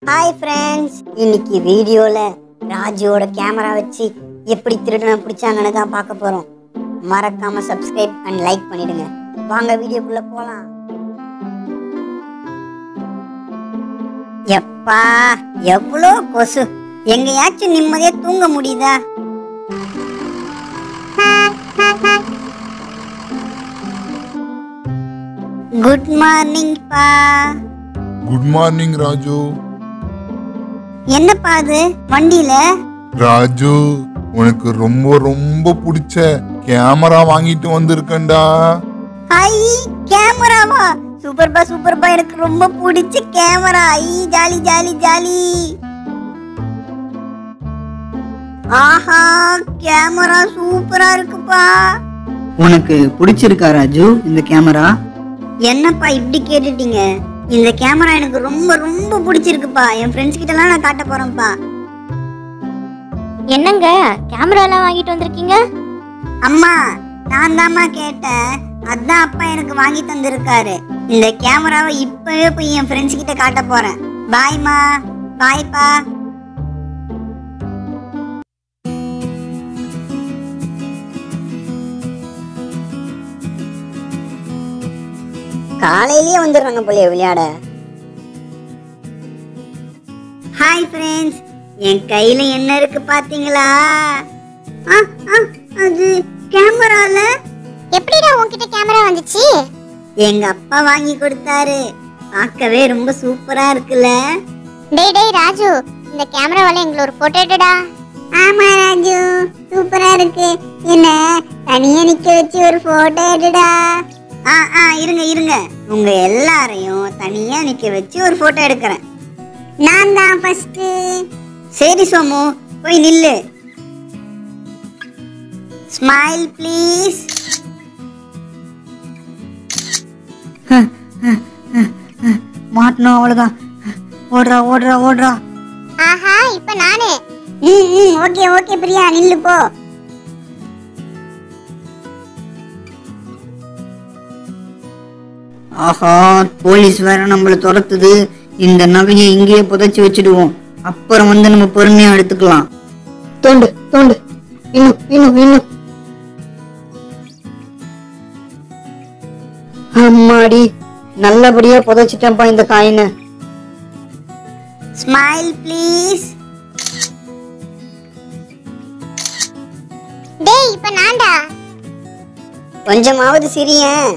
Hi friends, இன்னைக்கு வீடியோல ராஜுவோட camera வச்சு எப்படி திருடனை பிடிச்சாங்கன்னு தான் பார்க்க போறோம். மறக்காம சப்ஸ்கிரைப் அண்ட் லைக் பண்ணிடுங்க. வாங்க வீடியோக்குள்ள போலாம். எப்பா எவ்வளோ கொசு, எங்கேயாச்சும் நிம்மதியா தூங்க முடியுதா? குட் மார்னிங் பா. Good morning Raju. என்னப்பா அது வண்டியில? ராஜு, உனக்கு ரொம்ப ரொம்ப பிடிச்ச கேமரா வாங்கிட்டு வந்திருக்கேன்டா. ஐ, கேமராவா? சூப்பர்பா சூப்பர்பா, எனக்கு ரொம்ப பிடிச்ச கேமரா. ஐ, ஜாலி ஜாலி ஜாலி. ஆஹா, கேமரா சூப்பரா இருக்குப்பா. உனக்கு பிடிச்சிருக்கா ராஜு இந்த கேமரா? என்னப்பா இப்படி கேட்டுட்டீங்க? இந்த கேமரா எனக்கு ரொம்ப ரொம்ப பிடிச்சிருக்குப்பா. என் ஃப்ரெண்ட்ஸ் கிட்ட எல்லாம் நான் காட்ட போறேன்ப்பா. என்னங்க கேமரா எல்லாம் வாங்கிட்டு வந்திருக்கீங்க? அம்மா, நான் தாம்மா கேட்டேன், அதான் அப்பா எனக்கு வாங்கி தந்திருக்காரு. இந்த கேமராவை இப்பவே போய் என் ஃப்ரெண்ட்ஸ் கிட்ட காட்ட போறேன். பாய்மா. பாய்ப்பா. காலையிலேயே வந்துடுறாங்க போலிய விளையாட. ஹாய் ஃப்ரெண்ட்ஸ், என் கையில என்ன இருக்கு பாத்தீங்களா? அது கேமரால. எப்படிடா உன்கிட்ட கேமரா வந்துச்சு? எங்க அப்பா வாங்கி கொடுத்தாரு. பார்க்கவே ரொம்ப சூப்பரா இருக்குல்ல? டேய் டேய் ராஜு, இந்த கேமராவால எங்களை ஒரு போட்டோ எடுடா. ஆமா ராஜு, சூப்பரா இருக்கு. என்ன தனியா நிக்க வச்சு ஒரு போட்டோ எடுடா. இருங்க இருங்க, உங்க எல்லாரையும் தனியா நிக்க வச்சு ஒரு போட்டோ எடுக்கிறேன். நான் தான் ஃபர்ஸ்ட். சரி சோமு, போய் நில்லு. Smile please. மாட்டணும், அவ்வளவுதான். ஓடுறா ஓடுறா ஓடுறா. ஆஹா, இப்ப நானு. ஓகே ஓகே பிரியா, நில்லு போ. ஆஹா, போலீஸ் வேற நம்மள துரத்துது. இந்த நகையை இங்கேயே புதைச்சு வச்சிடுவோம். அப்புறம் வந்து நம்ம பொறுமையா எடுத்துக்கலாம். தோண்டு தோண்டு, இன்னும் இன்னும் இன்னும். அம்மாடி, நல்லபடியா புதைச்சிட்டேன்ப்பா இந்த காயினை. Smile please. டேய், இப்ப நான்டா. கொஞ்சமாவது சிரியேன்.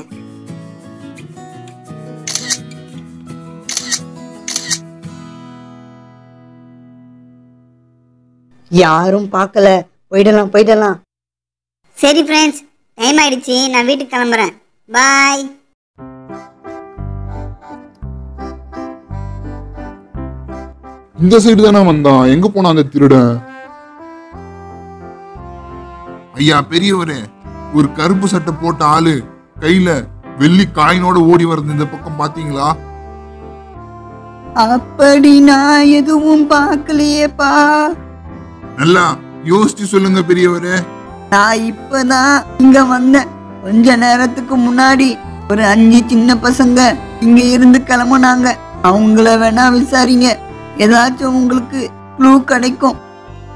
யாரும் பார்க்கல, போயிடலாம் போயிடலாம். சரி ஃப்ரெண்ட்ஸ், டைம் ஆயிடுச்சு, நான் வீட்டுக்கு கிளம்புறேன். பாய். இந்த சைடு தானே வந்தான், எங்க போனா அந்த திருடன்? ஐயா பெரியவரே, ஒரு கருப்பு சட்டை போட்ட ஆளு கையில வெள்ளி காயினோட ஓடி வருது. இந்த பக்கம் பாத்தீங்களா? அப்படி நான் எதுவும் பார்க்கலையேப்பா. நல்லா யோசிச்சு சொல்லுங்க பெரியவரே. நான் இப்பதான் இங்க வந்தேன். கொஞ்ச நேரத்துக்கு முன்னாடி ஒரு 5 சின்ன பசங்க இங்க இருந்து கிளம்புனாங்க. அவங்கள வேணா விசாரிங்க, ஏதாச்சும் உங்களுக்கு க்ளூ கிடைக்கும்.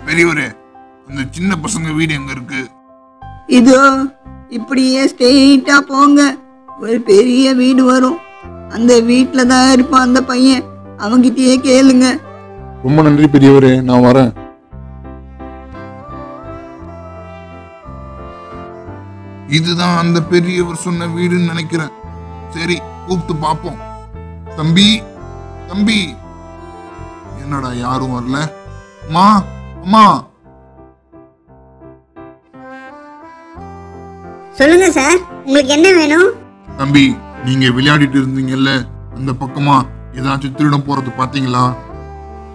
பெரியவரே, அந்த சின்ன பசங்க வீடு எங்க இருக்கு? இதோ இப்படியே ஸ்ட்ரெயிட்டா போங்க, ஒரு பெரிய வீடு வரும். அந்த வீட்டுல தான் இருப்பான் அந்த பையன். அவங்கிட்டயே கேளுங்க. ரொம்ப நன்றி பெரியவரே, நான் வரேன். இதுதான் அந்த பெரியவர் சொன்ன வீடுன்னு நினைக்கிறேன். சரி, கூப்பிட்டு பாப்போம். தம்பி தம்பி, என்னடா யாரும் வரல? அம்மா அம்மா. சொல்லுங்க சார், உங்களுக்கு என்ன வேணும்? தம்பி, நீங்க விளையாடிட்டு இருந்தீங்கல்ல, அந்த பக்கமா ஏதாச்சும் திருடம் போறது பாத்தீங்களா?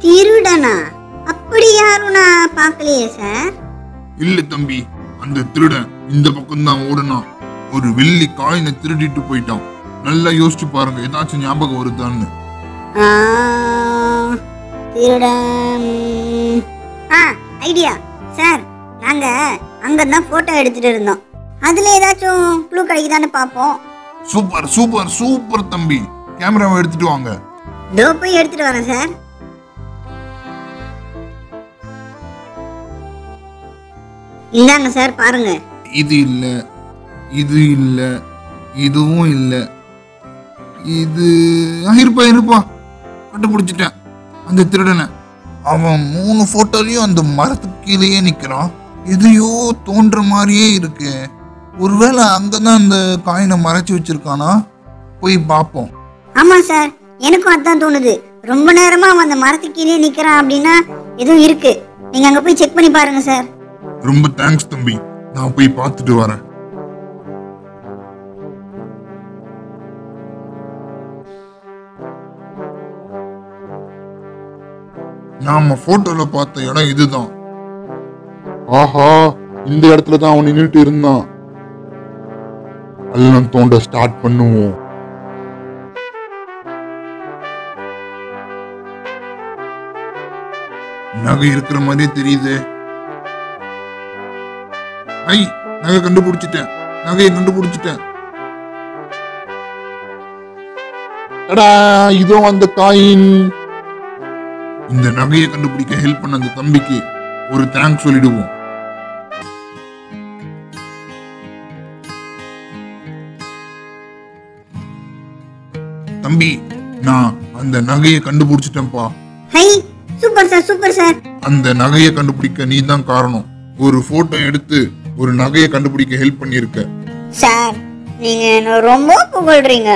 திருடனா? அப்படி யாரும் நான் பார்க்கலையே சார். இல்ல தம்பி, அந்த திருடன் இந்த பக்கம் தான் ஓடுனான். ஒரு வெள்ளி காயினை திருடிட்டு போயிட்டான். நல்லா யோசிச்சு பாருங்க, ஏதாச்சும் ஞாபகம் வருதான்னு. திருடன். ஐடியா சார், நாங்க அங்கதான் போட்டோ எடுத்துட்டு இருந்தோம். அதுல ஏதாச்சும் க்ளூ கிடைக்குதான்னு பாப்போம். சூப்பர் சூப்பர் சூப்பர் தம்பி, கேமராவை எடுத்துட்டு வாங்க. தோ போய் எடுத்துட்டு வரேன் சார். இந்தாங்க சார் பாருங்க. இது இல்ல, இது இல்ல, இதுவும் இல்ல, இது இருப்பா கண்டுபிடிச்சிட்டேன் அந்த திருடனை. அவன் 3 போட்டோலயும் அந்த மரத்துக்கு கீழேயே நிக்கிறான். எதையோ தோன்ற மாதிரியே இருக்கு. ஒருவேளை அங்கதான் அந்த காயினை மறைச்சு வச்சிருக்கானா? போய் பார்ப்போம். ஆமா சார், எனக்கும் அதான் தோணுது. ரொம்ப நேரமா அவன் அந்த மரத்துக்கு கீழே நிக்கிறான் அப்படின்னா எதுவும் இருக்கு. நீங்க அங்க போய் செக் பண்ணி பாருங்க சார். ரொம்ப தேங்க்ஸ் தம்பி, நான் போய் பார்த்துட்டு வரேன். நாம போட்டோல பார்த்த இடம் இதுதான். ஆஹா, இந்த இடத்துல தான் அவன் நின்றுட்டு இருந்தான். எல்லாம் தோண்ட ஸ்டார்ட் பண்ணுவோம். நகை இருக்கிற மாதிரியே தெரியுது. நகை கண்டுபிடிச்சிட்டேன், நகையை கண்டுபிடிச்சிட்டேன். இதோ அந்த காயின். இந்த நகையை கண்டுபிடிக்க ஹெல்ப் பண்ண அந்த தம்பிக்கு ஒரு தேங்க்ஸ் சொல்லிடுவோம். தம்பி, நான் அந்த நகையை கண்டுபிடிச்சிட்டேன்ப்பா. Hi, super sir, super sir. அந்த நகையை கண்டுபிடிக்க நீ தான் காரணம். ஒரு போட்டோ எடுத்து ஒரு நகையை கண்டுபிடிக்க ஹெல்ப் பண்ணிருக்க. சார், நீங்க என்ன ரொம்ப புகழ்றீங்க.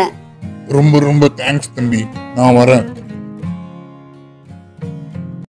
ரொம்ப ரொம்ப தேங்க்ஸ் தம்பி, நான் வரேன்.